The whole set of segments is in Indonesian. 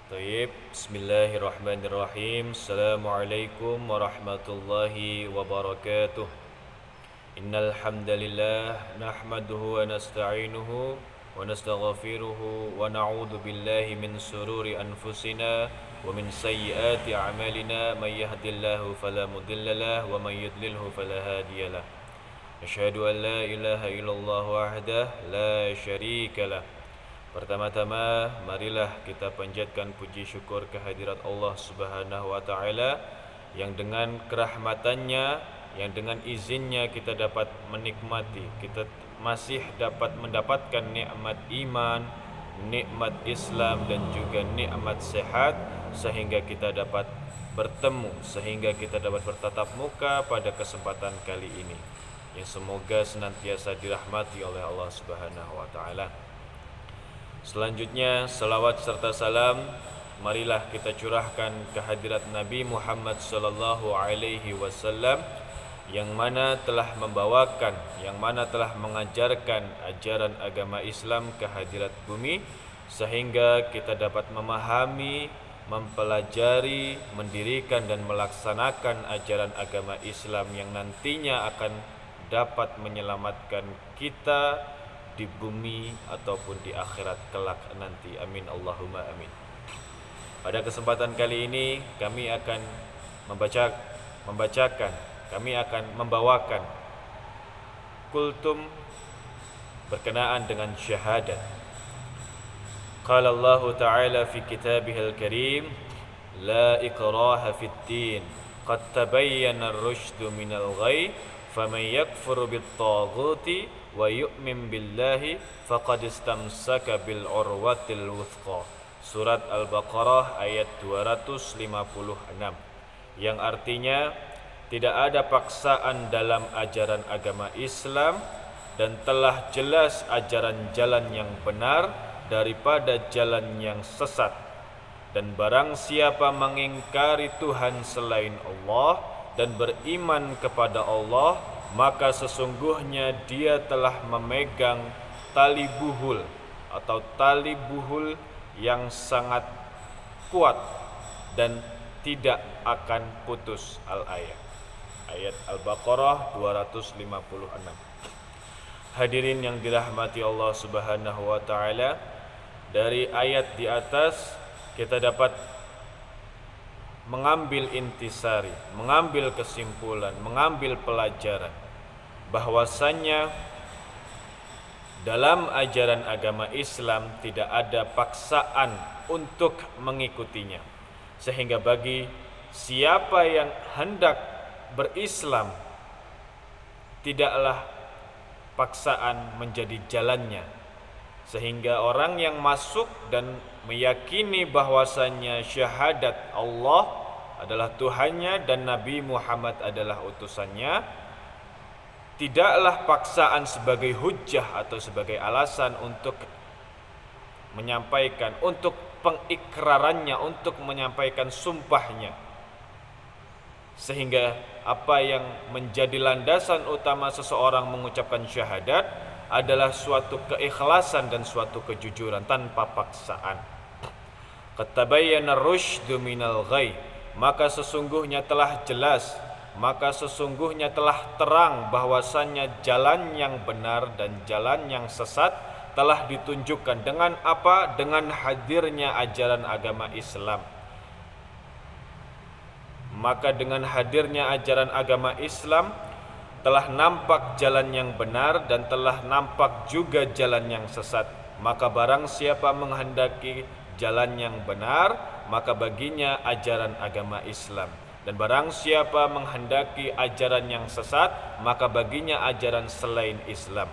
Taib, Bismillahirrahmanirrahim. Assalamualaikum warahmatullahi wabarakatuh. Innal hamdalillah nahmaduhu wa nasta'inuhu wa nastaghfiruhu wa na'udzu billahi min sururi anfusina wa min sayyiati a'malina may yahdihillahu fala mudhillalah wa may yudlilhu fala hadiyalah. Asyhadu an la ilaha illallah wahdahu la syarikalah. Pertama-tama, marilah kita panjatkan puji syukur kehadirat Allah Subhanahu wa taala yang dengan kerahmatannya, yang dengan izinnya kita dapat menikmati, kita masih dapat mendapatkan nikmat iman, nikmat Islam dan juga nikmat sehat, sehingga kita dapat bertemu, sehingga kita dapat bertatap muka pada kesempatan kali ini, yang semoga senantiasa dirahmati oleh Allah Subhanahu wa taala. Selanjutnya, salawat serta salam marilah kita curahkan ke hadirat Nabi Muhammad sallallahu alaihi wasallam yang mana telah membawakan, yang mana telah mengajarkan ajaran agama Islam ke hadirat bumi, sehingga kita dapat memahami, mempelajari, mendirikan dan melaksanakan ajaran agama Islam yang nantinya akan dapat menyelamatkan kita di bumi ataupun di akhirat kelak nanti. Amin Allahumma amin. Pada kesempatan kali ini kami akan membawakan kultum berkenaan dengan syahadat. Qala Allah Ta'ala fi kitabihil karim, la ikraha fid din, qad tabayyana ar-rusydu minal ghayy, faman yakfur bit-taghuti wa yu'min billahi faqad istamsaka bil urwatil wuthqa. Surat Al-Baqarah ayat 256, yang artinya tidak ada paksaan dalam ajaran agama Islam dan telah jelas ajaran jalan yang benar daripada jalan yang sesat. Dan barang siapa mengingkari Tuhan selain Allah dan beriman kepada Allah, maka sesungguhnya dia telah memegang tali buhul atau tali buhul yang sangat kuat dan tidak akan putus. Al-ayat, ayat Al-Baqarah 256. Hadirin yang dirahmati Allah Subhanahu wa taala, dari ayat di atas kita dapat mengambil intisari, mengambil kesimpulan, mengambil pelajaran bahwasannya dalam ajaran agama Islam tidak ada paksaan untuk mengikutinya, sehingga bagi siapa yang hendak berislam tidaklah paksaan menjadi jalannya, sehingga orang yang masuk dan meyakini bahwasannya syahadat Allah adalah Tuhannya dan Nabi Muhammad adalah utusannya, tidaklah paksaan sebagai hujjah atau sebagai alasan untuk menyampaikan, untuk pengikrarannya, untuk menyampaikan sumpahnya. Sehingga apa yang menjadi landasan utama seseorang mengucapkan syahadat adalah suatu keikhlasan dan suatu kejujuran tanpa paksaan. Qad tabayyana ar-rusydu minal ghayy, maka sesungguhnya telah jelas, maka sesungguhnya telah terang bahwasannya jalan yang benar dan jalan yang sesat telah ditunjukkan. Dengan apa? Dengan hadirnya ajaran agama Islam. Maka dengan hadirnya ajaran agama Islam telah nampak jalan yang benar dan telah nampak juga jalan yang sesat. Maka barang siapa menghendaki jalan yang benar, maka baginya ajaran agama Islam. Dan barang siapa menghendaki ajaran yang sesat, maka baginya ajaran selain Islam.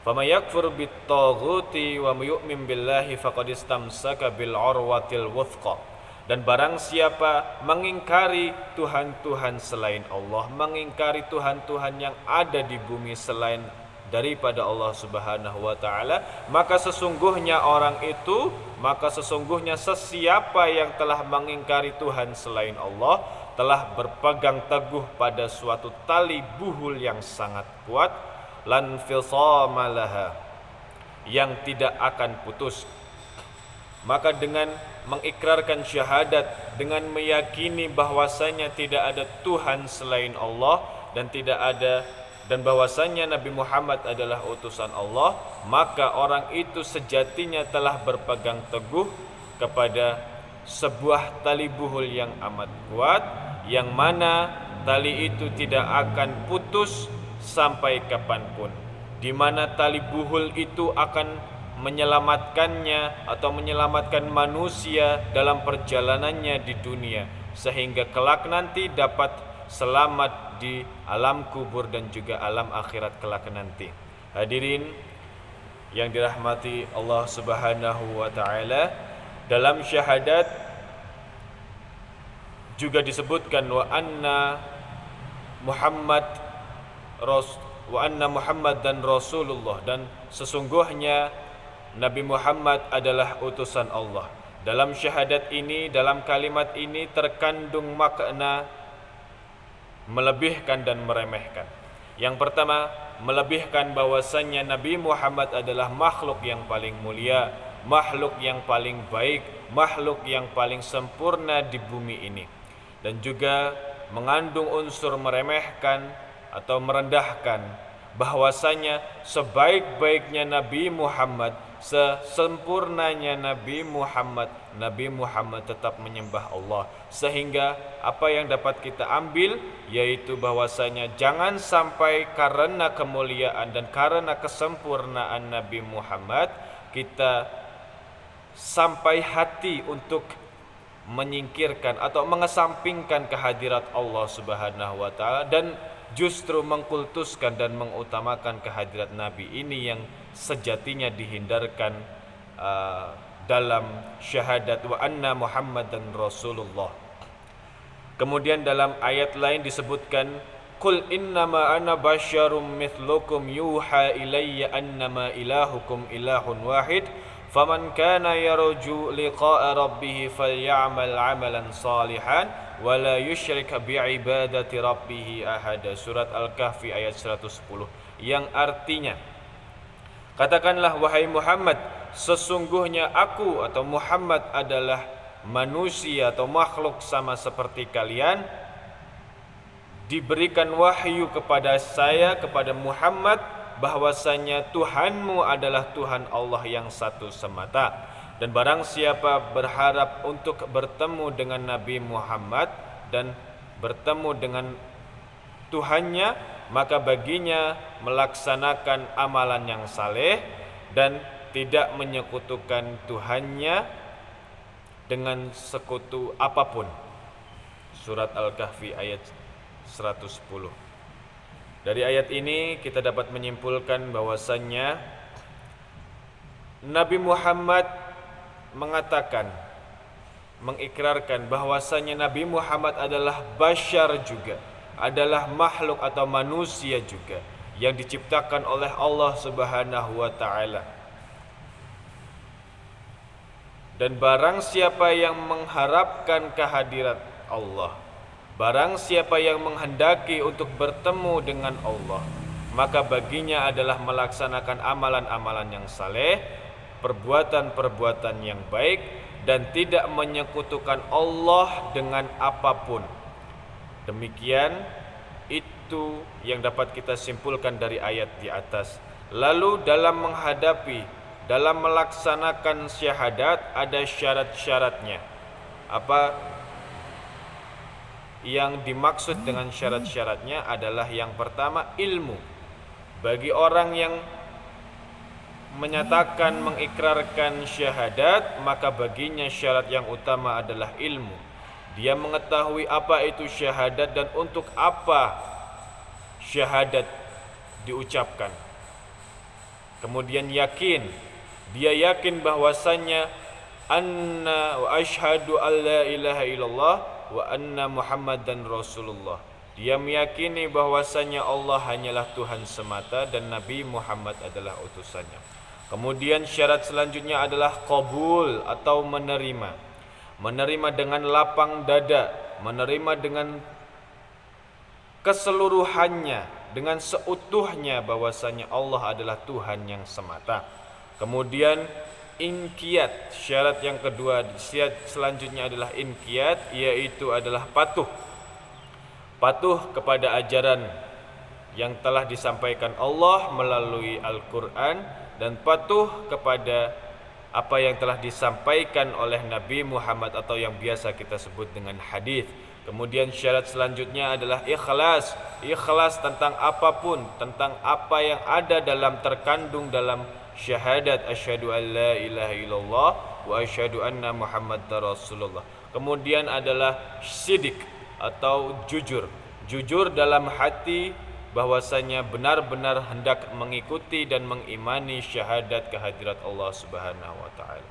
Faman yakfur bit-taghuti wa yu'min billahi faqad istamsaka bil urwatil wuthqa. Dan barang siapa mengingkari Tuhan-Tuhan selain Allah, mengingkari Tuhan-Tuhan yang ada di bumi selain daripada Allah Subhanahu wa taala, maka sesungguhnya sesiapa yang telah mengingkari Tuhan selain Allah telah berpegang teguh pada suatu tali buhul yang sangat kuat, lan fisama laha, yang tidak akan putus. Maka dengan mengikrarkan syahadat, dengan meyakini bahwasanya tidak ada Tuhan selain Allah dan bahwasanya Nabi Muhammad adalah utusan Allah, maka orang itu sejatinya telah berpegang teguh kepada sebuah tali buhul yang amat kuat, yang mana tali itu tidak akan putus sampai kapanpun, di mana tali buhul itu akan menyelamatkannya atau menyelamatkan manusia dalam perjalanannya di dunia, sehingga kelak nanti dapat selamat di alam kubur dan juga alam akhirat kelak nanti. Hadirin yang dirahmati Allah Subhanahu wa taala, dalam syahadat juga disebutkan wa anna Muhammad dan Rasulullah, dan sesungguhnya Nabi Muhammad adalah utusan Allah. Dalam syahadat ini, dalam kalimat ini terkandung makna melebihkan dan meremehkan. Yang pertama, melebihkan bahwasannya Nabi Muhammad adalah makhluk yang paling mulia, makhluk yang paling baik, makhluk yang paling sempurna di bumi ini. Dan juga mengandung unsur meremehkan atau merendahkan bahwasanya sebaik-baiknya Nabi Muhammad, sesempurnanya Nabi Muhammad tetap menyembah Allah. Sehingga apa yang dapat kita ambil yaitu bahwasanya jangan sampai karena kemuliaan dan karena kesempurnaan Nabi Muhammad kita sampai hati untuk menyingkirkan atau mengesampingkan kehadirat Allah Subhanahu wa taala, dan justru mengkultuskan dan mengutamakan kehadirat Nabi ini yang sejatinya dihindarkan dalam syahadat wa anna Muhammadan Rasulullah. Kemudian dalam ayat lain disebutkan qul innama ana basyarum mithlukum yuha ilayya annama ilahukum ilahun wahid faman kana yarju liqa'a rabbih falyamal 'amalan salihan wala yusyrik bi'ibadati rabbih ahada. Surat Al-Kahfi ayat 110, yang artinya, katakanlah wahai Muhammad, sesungguhnya aku atau Muhammad adalah manusia atau makhluk sama seperti kalian. Diberikan wahyu kepada saya, kepada Muhammad, bahwasanya Tuhanmu adalah Tuhan Allah yang satu semata. Dan barang siapa berharap untuk bertemu dengan Nabi Muhammad dan bertemu dengan Tuhannya, maka baginya melaksanakan amalan yang saleh dan tidak menyekutukan Tuhannya dengan sekutu apapun. Surat Al-Kahfi ayat 110. Dari ayat ini kita dapat menyimpulkan bahwasannya Nabi Muhammad mengatakan, mengikrarkan bahwasanya Nabi Muhammad adalah basyar juga, adalah makhluk atau manusia juga yang diciptakan oleh Allah Subhanahu wa taala. Dan barang siapa yang mengharapkan kehadirat Allah, barang siapa yang menghendaki untuk bertemu dengan Allah, maka baginya adalah melaksanakan amalan-amalan yang saleh, perbuatan-perbuatan yang baik, dan tidak menyekutukan Allah dengan apapun. Demikian itu yang dapat kita simpulkan dari ayat di atas. Lalu dalam melaksanakan syahadat ada syarat-syaratnya. Apa yang dimaksud dengan syarat-syaratnya adalah yang pertama, ilmu. Bagi orang yang menyatakan, mengikrarkan syahadat, maka baginya syarat yang utama adalah ilmu. Dia mengetahui apa itu syahadat dan untuk apa syahadat diucapkan. Kemudian yakin, dia yakin bahwasannya anna wa asyhadu alla ilaha illallah wa anna Muhammadan Rasulullah. Dia meyakini bahwasannya Allah hanyalah Tuhan semata dan Nabi Muhammad adalah utusannya. Kemudian syarat selanjutnya adalah qabul atau menerima. Menerima dengan lapang dada, menerima dengan keseluruhannya, dengan seutuhnya bahwasanya Allah adalah Tuhan yang semata. Kemudian inqiyad. Syarat yang kedua, syarat selanjutnya adalah inqiyad, yaitu adalah patuh. Patuh kepada ajaran yang telah disampaikan Allah melalui Al-Quran, dan patuh kepada apa yang telah disampaikan oleh Nabi Muhammad atau yang biasa kita sebut dengan hadis. Kemudian syarat selanjutnya adalah ikhlas. Ikhlas tentang apapun, tentang apa yang ada terkandung dalam syahadat asyhadu an la ilaha illallah wa asyhadu anna muhammadar rasulullah. Kemudian adalah sidik atau jujur. Jujur dalam hati bahwasanya benar-benar hendak mengikuti dan mengimani syahadat kehadirat Allah Subhanahu wa taala.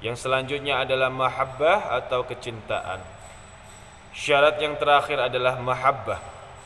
Yang selanjutnya adalah mahabbah atau kecintaan. Syarat yang terakhir adalah mahabbah,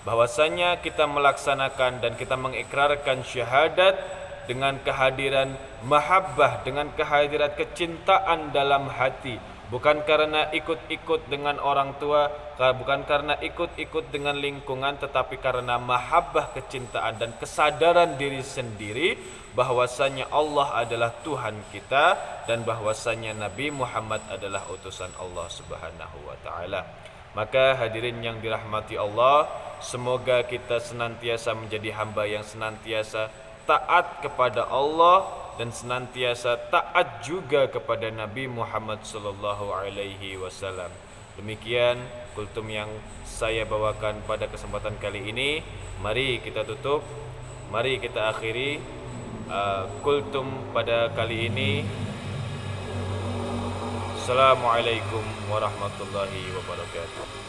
bahwasanya kita melaksanakan dan kita mengikrarkan syahadat dengan kehadiran mahabbah, dengan kehadiran kecintaan dalam hati, bukan karena ikut-ikut dengan orang tua, bukan karena ikut-ikut dengan lingkungan, tetapi karena mahabbah, kecintaan dan kesadaran diri sendiri bahwasanya Allah adalah Tuhan kita dan bahwasanya Nabi Muhammad adalah utusan Allah Subhanahu wa taala. Maka hadirin yang dirahmati Allah, semoga kita senantiasa menjadi hamba yang senantiasa taat kepada Allah dan senantiasa taat juga kepada Nabi Muhammad sallallahu alaihi wasallam. Demikian kultum yang saya bawakan pada kesempatan kali ini. Mari kita tutup, mari kita akhiri kultum pada kali ini. Assalamualaikum warahmatullahi wabarakatuh.